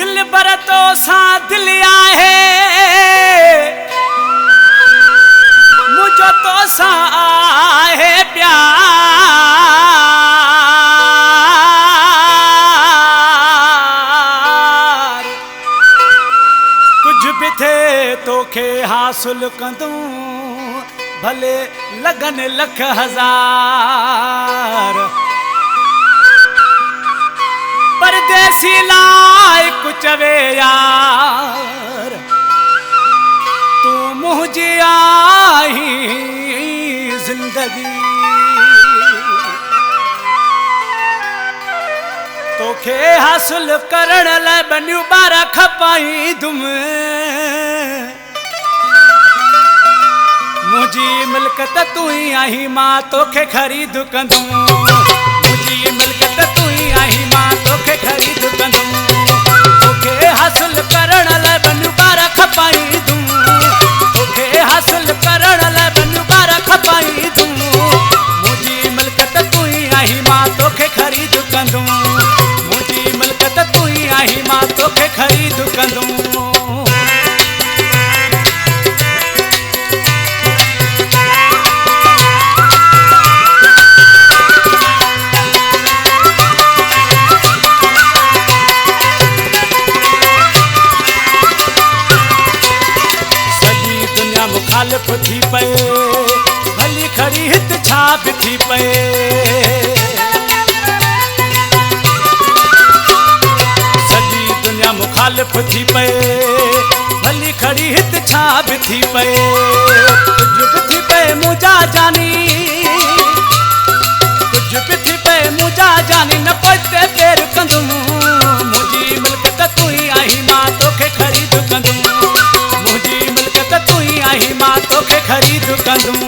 दिल बर तो सा दिल आहे मुझो तो सा आहे प्यार कुछ भी थे तोखे हासिल कंदूं भले लगन लख हजार परदेसी लाए कुछ वे यार तू मुझे आई जिंदगी तोखे हासिल करण लाइ बनियूं ॿार खपाई दुम मुझी मिल्कत तू ही आही मां तोखे ख़रीद कंदुम मुझी मिल्कत तू ही आही मां तोखे ख़रीद कंदुम तोखे हासिल करण लाइ बनियूं ॿार खपाई दुम तोखे हासिल करण लाइ बनियूं ॿार खपाई दुम मुझी मिल्कत तू ही आही मां तोखे ख़रीद कंदुम मुझी मिल्कत तू ही आही मां तोखे ख़रीद कंदुम मुखालिफ थी पे भली खड़ी हित छा भी थी पे सॼी दुनिया मुखालिफ थी पे भली खड़ी हित छा भी थी पे कुछ भी थी पे मुझा जानी कुछ भी थी पे मुझा जानी न पोते पेर कंदुम मुझी मिल्कत तू ही आही मां तोखे ख़रीद कंदुम मुझी मिल्कत तू ही आही मां तोखे ख़रीद कंदुम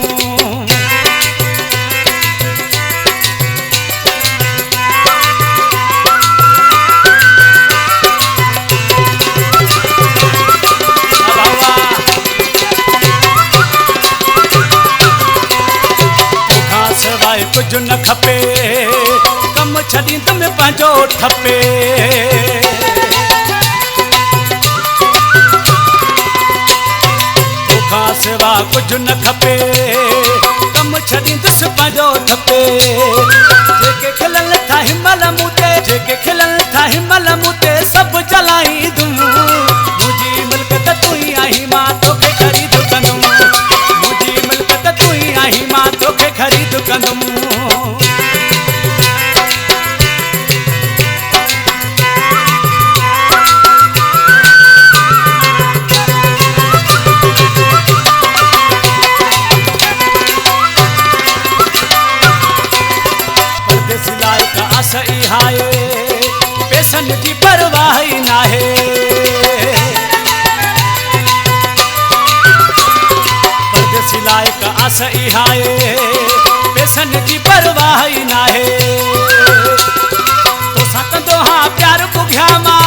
तोखां सवाइ कुझु न खपे कमु छॾींदुमि पंहिंजो ठपे सिवा कुछ न खपे कम छॾींदुसि पंहिंजो ठपे जेके खिलल था हिमल मूते जेके खिलल था हिमल मूते सभु जलाई दुम मुझी मिल्कत तू ही आही मां तोखे ख़रीद कंदुम मुझी मिल्कत तू ही आही मां तोखे ख़रीद कंदुम पैसन जी परवाह ही नाहे परदेसी लाइक आस इहाए पैसन जी परवाह ही नाहे तोसां कंदो हाँ प्यार बुघिया मां